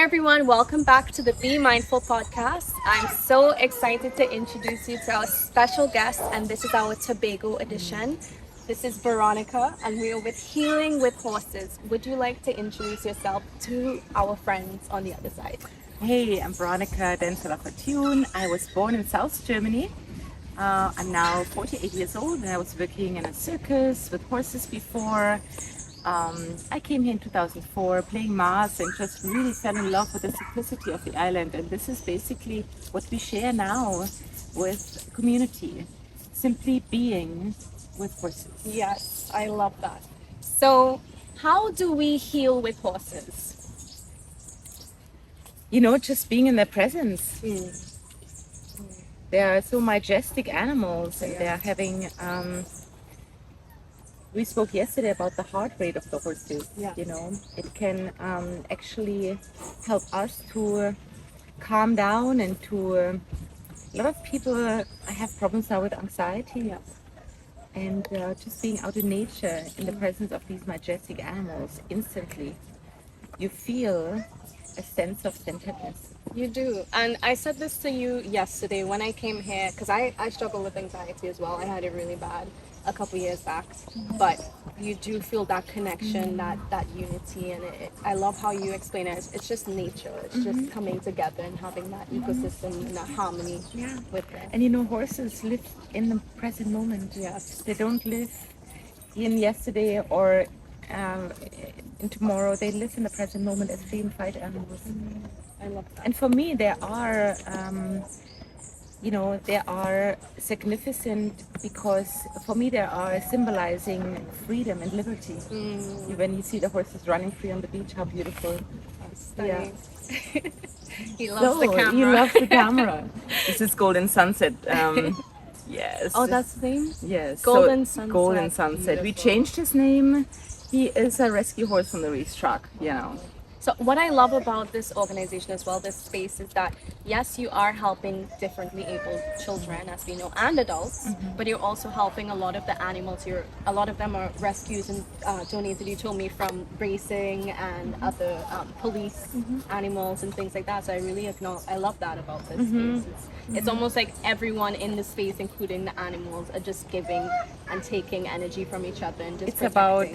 everyone, welcome back to the Be Mindful podcast. I'm so excited to introduce you to our special guest, and this is our Tobago edition. This is Veronica, and we are with Healing with Horses. Would you like to introduce yourself to our friends on the other side? Hey, I'm Veronica Fortune. I was born in South Germany. I'm now 48 years old, and I was working in a circus with horses before. I came here in 2004 playing Mars and just really fell in love with the simplicity of the island. And this is basically what we share now with community, simply being with horses. Yes, I love that. So, how do we heal with horses? You know, just being in their presence. They are so majestic animals, and they are having. We spoke yesterday about the heart rate of the horses. Yeah. You know, it can actually help us to calm down and to. A lot of people have problems now with anxiety. Yeah. And just being out in nature in the presence of these majestic animals, instantly you feel a sense of centeredness. You do. And I said this to you yesterday when I came here, because I struggle with anxiety as well. I had it really bad a couple years back. But you do feel that connection, that unity. And I love how you explain it. It's just nature. It's just coming together and having that ecosystem and that harmony with it. And you know, horses live in the present moment. Yes. They don't live in yesterday or in tomorrow. They live in the present moment as free and fight animals. I love that. And for me, they are, they are significant because for me, they are symbolizing freedom and liberty. When you see the horses running free on the beach, how beautiful. Stunning. He loves the camera. You love the camera. This is Golden Sunset. Yes. Oh, that's the name? Yes. Golden Sunset. Golden Sunset. We Beautiful. changed his name. He is a rescue horse from the racetrack, you know. So what I love about this organization as well, this space, is that yes, you are helping differently able children, as we know, and adults, but you're also helping a lot of the animals. A lot of them are rescues and donated. You told me from racing and other police animals and things like that. So I really I love that about this space. It's almost like everyone in the space, including the animals, are just giving and taking energy from each other and just. It's about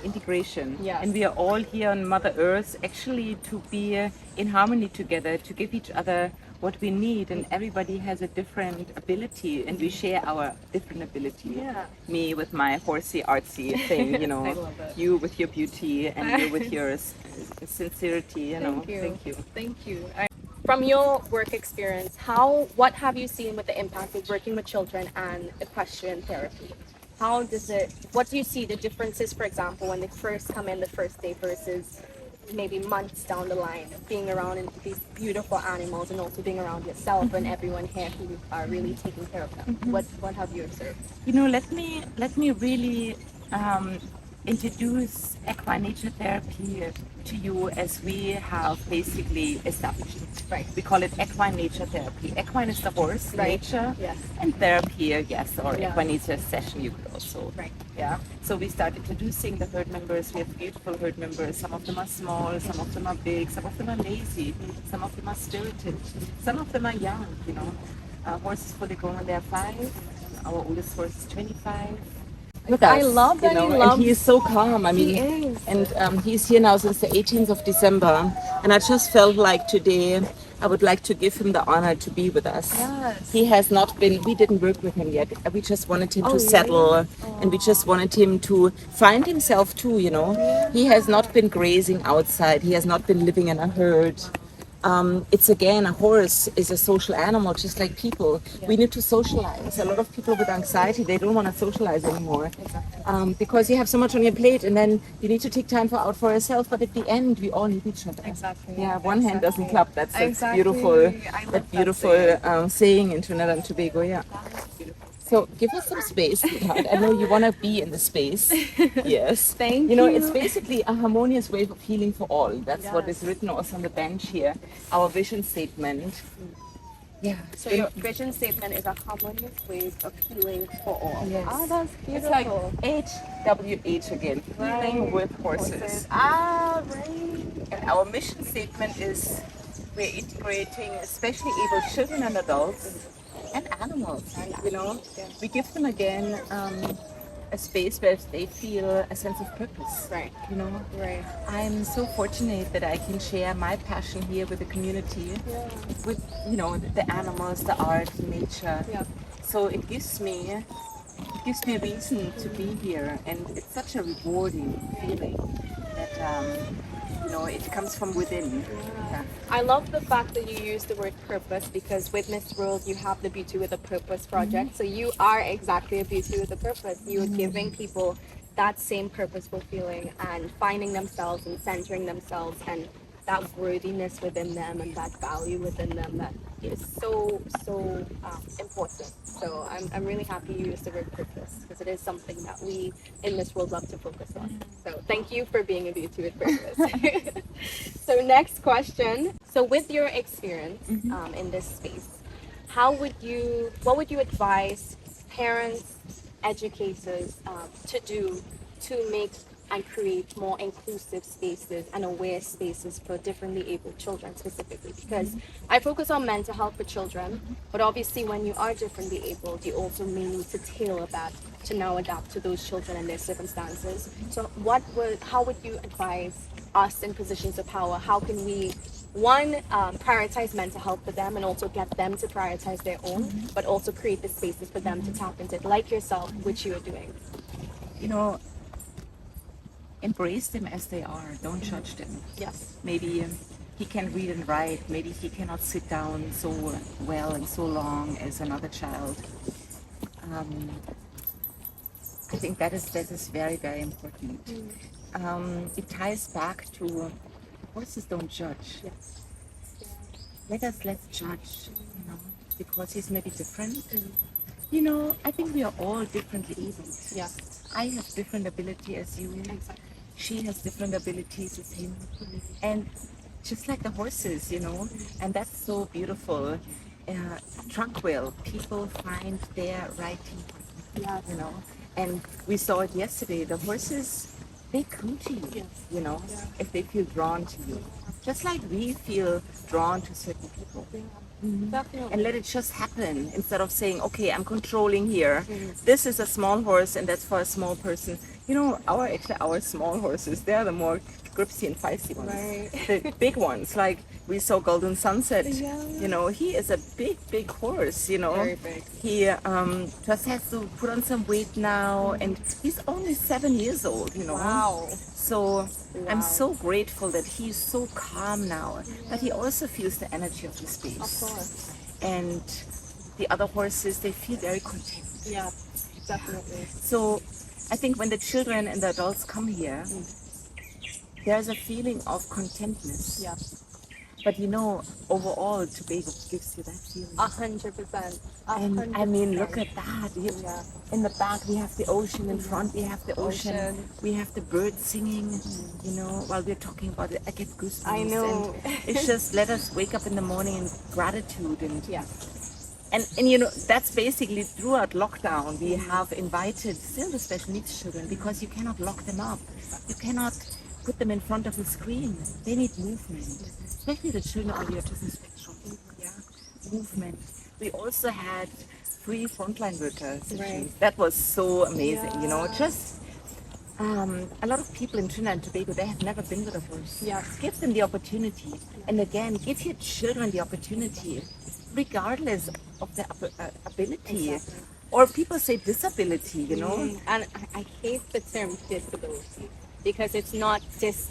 integration. Yes. And we are all here on Mother Earth actually to be in harmony together, to give each other what we need, and everybody has a different ability and we share our different ability. Yeah. Me with my horsey artsy thing, you know. I love it. You with your beauty and you with your sincerity, you know. Thank you. Thank you. From your work experience, what have you seen with the impact of working with children and equestrian therapy? What do you see the differences, for example, when they first come in the first day versus maybe months down the line, being around these beautiful animals and also being around yourself and everyone here who are really taking care of them? What have you observed? You know, let me really introduce equine nature therapy to you as we have basically established it. Right. We call it equine nature therapy. Equine is the horse, Right. nature, Yes. and therapy, yes, or Yeah. equine nature session you could also. Right. Yeah. So we started introducing the herd members. We have beautiful herd members. Some of them are small, some of them are big, some of them are lazy, some of them are spirited, some of them are young, you know. Horses fully grown when they're 5. Our oldest horse is 25. With I us, love that you know, he loves- and he is so calm. I mean, He is. and he's here now since the 18th of December, and I just felt like today I would like to give him the honor to be with us. Yes. He has not been. We didn't work with him yet. We just wanted him to really? settle, and we just wanted him to find himself too. You know, he has not been grazing outside. He has not been living in a herd. It's again, a horse is a social animal, just like people. We need to socialize. A lot of people with anxiety, they don't want to socialize anymore because you have so much on your plate, and then you need to take time out for yourself. But at the end, we all need each other. Exactly. Yeah, one hand doesn't clap. That's Exactly. beautiful. I love That beautiful saying in Trinidad and Tobago. Yeah. So give us some space, sweetheart. I know you want to be in the space. Yes. Thank You know, you. it's basically a harmonious way of healing for all. That's what is written also on the bench here. Our vision statement. Yeah. So your vision statement is a harmonious way of healing for all. Yes. Ah, that's It's like beautiful. HWH again. Healing with horses. Ah, right. And our mission statement is we're integrating especially able children and adults and animals. You know, we give them again a space where they feel a sense of purpose. Right. You know, Right. I'm so fortunate that I can share my passion here with the community, with the animals, the art, nature. Yeah. So it gives me a reason to be here, and it's such a rewarding feeling that it comes from within. Yeah. I love the fact that you use the word purpose, because with Miss World you have the Beauty with a Purpose project. So you are exactly a beauty with a purpose. You are giving people that same purposeful feeling and finding themselves and centering themselves and that worthiness within them and that value within them that is so important. So I'm really happy you used the word purpose, because it is something that we in Miss World love to focus on. So thank you for being a beauty with purpose. So next question. So with your experience in this space, what would you advise parents, educators to do to make and create more inclusive spaces and aware spaces for differently abled children specifically? Because I focus on mental health for children, but obviously when you are differently abled, you also may need to tailor that to now adapt to those children and their circumstances. So how would you advise us in positions of power? How can we, one, prioritize mental health for them and also get them to prioritize their own, but also create the spaces for them to tap into it, like yourself, which you are doing? Embrace them as they are. Don't judge them. Yes. Maybe he can read and write. Maybe he cannot sit down so well and so long as another child. I think that is very, very important. It ties back to horses don't judge. Yes. Let's judge, because he's maybe different. I think we are all differently able. Yeah. I have different ability as you. Exactly. She has different abilities as him. And just like the horses, and that's so beautiful. Tranquil, people find their right team partner, And we saw it yesterday. The horses, they come to you, if they feel drawn to you. Just like we feel drawn to certain people. Definitely. And let it just happen instead of saying, okay, I'm controlling here. This is a small horse and that's for a small person. Our small horses, they are the more gripsy and feisty ones. Right. The big ones, like we saw Golden Sunset, Yeah. he is a big horse, Very big. He just has to put on some weight now, and he's only 7 years old, Wow. So I'm so grateful that he's so calm now, but he also feels the energy of the space. Of course. And the other horses, they feel very content. Yeah, definitely. So I think when the children and the adults come here, there's a feeling of contentness. Yeah. But overall, Tobago gives you that feeling. 100%. And I mean, look at that. Yeah. In the back, we have the ocean. In front, we have the ocean. Ocean. We have the birds singing. While we're talking about it, I get goosebumps. I know. And it's just let us wake up in the morning in gratitude and Yeah. And that's basically throughout lockdown we have invited still the special needs children, because you cannot lock them up. You cannot put them in front of a screen. They need movement, especially the children on the autism spectrum. Yeah, movement. We also had free frontline workers. Right. That was so amazing. Yeah. Just a lot of people in Trinidad and Tobago, they have never been with a horse. Yeah. Give them the opportunity, and again, give your children the opportunity, regardless of their ability. Exactly. Or people say disability, And I hate the term disability, because it's not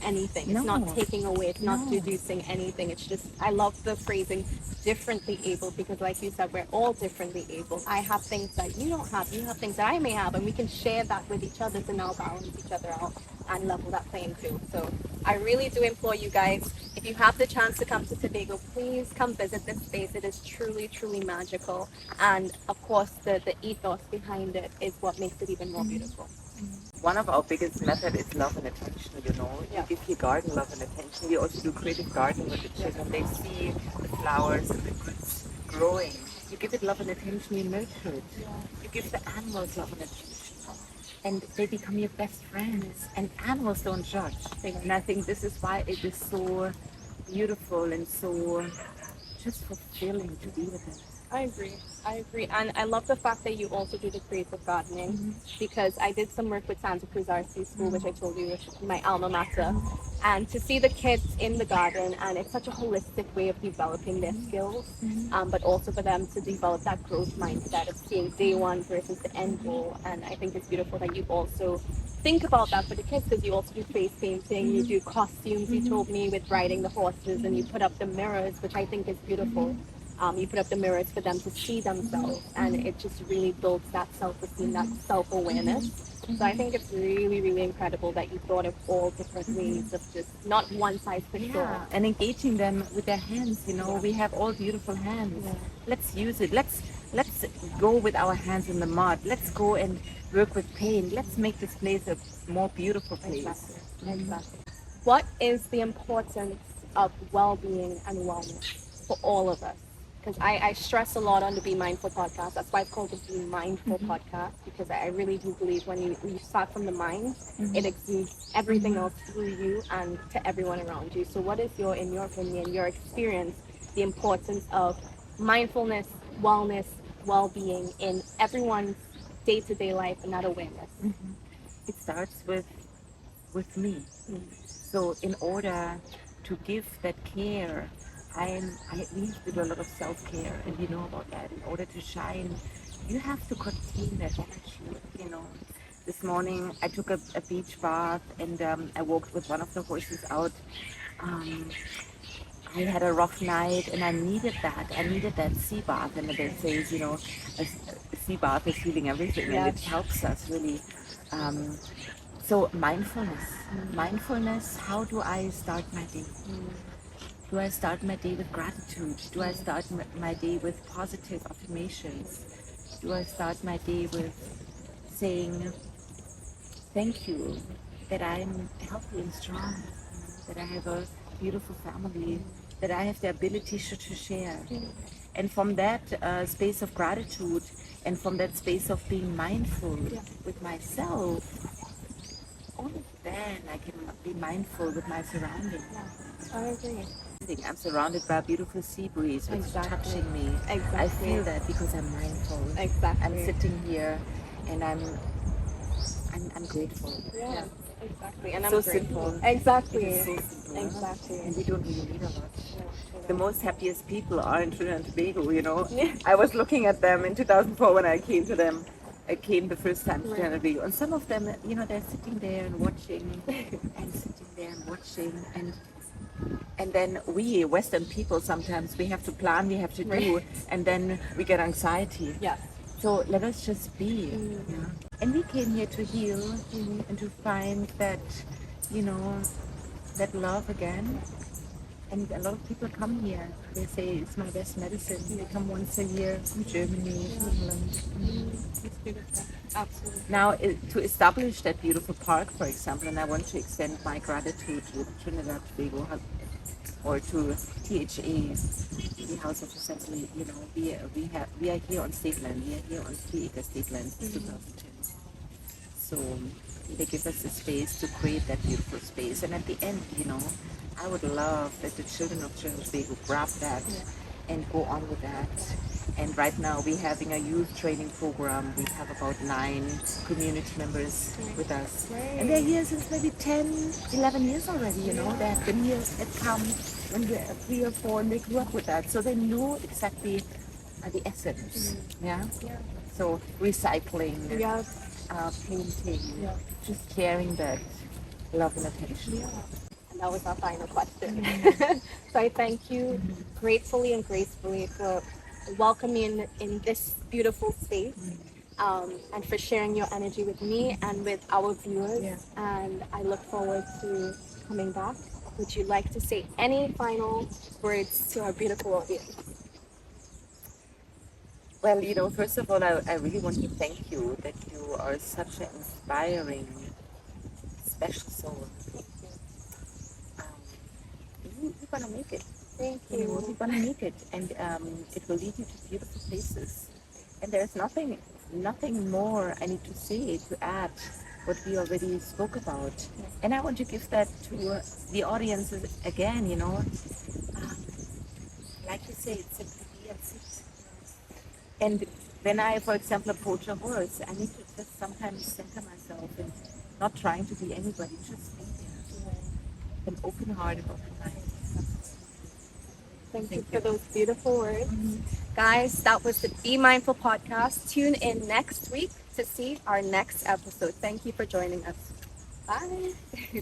anything. It's not No. taking away. It's not No. reducing anything. It's just, I love the phrasing differently able, because like you said, we're all differently able. I have things that you don't have. You have things that I may have, and we can share that with each other to now balance each other out and level that playing field. So I really do implore you guys, if you have the chance to come to Tobago, please come visit this space. It is truly, truly magical. And of course, the ethos behind it is what makes it even more beautiful. One of our biggest methods is love and attention, Yeah. You give your garden love and attention. We also do creative gardening with the children. They see the flowers and the roots growing. You give it love and attention, you nurture it. You give the animals love and attention. and they become your best friends. And animals don't judge. And I think this is why it is so beautiful and so just fulfilling to be with them. I agree. I agree. And I love the fact that you also do the creative gardening because I did some work with Santa Cruz RC School, which I told you was my alma mater. And to see the kids in the garden, and it's such a holistic way of developing their skills, but also for them to develop that growth mindset of seeing day one versus the end goal. And I think it's beautiful that you also think about that for the kids because you also do face painting, you do costumes, you told me, with riding the horses, and you put up the mirrors, which I think is beautiful. You put up the mirrors for them to see themselves, and it just really builds that self-esteem, that self-awareness. So I think it's really, really incredible that you thought of all different ways of just not one size fits all. And engaging them with their hands. We have all beautiful hands. Let's use it. Let's go with our hands in the mud. Let's go and work with paint. Let's make this place a more beautiful place. Exactly. What is the importance of well-being and wellness for all of us? Because I stress a lot on the Be Mindful podcast. That's why it's called the Be Mindful podcast, because I really do believe when you start from the mind, it exudes everything else through you and to everyone around you. So what is in your opinion, your experience, the importance of mindfulness, wellness, well-being in everyone's day-to-day life and that awareness? It starts with me. So in order to give that care, we have to do a lot of self-care, and you know about that. In order to shine, you have to contain that energy. This morning I took a beach bath, and I walked with one of the horses out. I had a rough night, and I needed that. I needed that sea bath, and it says, a sea bath is healing everything, and it helps us really. So mindfulness. How do I start my day? Do I start my day with gratitude? Do I start my day with positive affirmations? Do I start my day with saying, thank you that I'm healthy and strong, that I have a beautiful family, that I have the ability to share. And from that space of gratitude, and from that space of being mindful with myself, only then I can be mindful with my surroundings. I agree. I'm surrounded by a beautiful sea breeze, which is touching me. Exactly. I feel that because I'm mindful. Exactly. I'm sitting here, and I'm grateful. Yeah. Exactly. And So I'm simple. Exactly. It's so simple. Exactly. And we don't really need a lot. The most happiest people are in Trinidad and Tobago. Yeah. I was looking at them in 2004 when I came to them. I came the first time to Trinidad and Tobago, and some of them, they're sitting there and watching, and sitting there and watching, and then we Western people, sometimes we have to plan, we have to do, and then we get anxiety. Yes. So let us just be. And we came here to heal and to find that, that love again. And a lot of people come here. They say it's my best medicine. They come once a year from Germany, England. It's beautiful. Absolutely. Now, to establish that beautiful park, for example, and I want to extend my gratitude to Trinidad Tobago, or to THA, the House of Assembly. We are here on state land. We are here on 3-acre state land since 2010. So they give us the space to create that beautiful space. And at the end, I would love that the children of Trinidad Tobago grab that and go on with that. And right now we're having a youth training program. We have about 9 community members with us. And they're here since maybe 10, 11 years already, They have been here, had come when we were 3 or 4, and they grew up with that. So they know exactly the essence. So recycling, painting, just caring that love and attention. And that was our final question. So I thank you gratefully and gracefully for welcoming in this beautiful space, and for sharing your energy with me and with our viewers. And I look forward to coming back. Would you like to say any final words to our beautiful audience? Well, first of all, I really want to thank you that you are such an inspiring, special soul. You're gonna make it. Thank you. You're gonna make it, and it will lead you to beautiful places. And there's nothing nothing more I need to say to add what we already spoke about. And I want to give that to the audiences again, like you say, simply be and sit. And when I, for example, approach a horse, I need to just sometimes center myself and not trying to be anybody, just be there. An open heart and open mind. Thank you for those beautiful words. Guys, that was the Be Mindful podcast. Tune in next week to see our next episode. Thank you for joining us. Bye.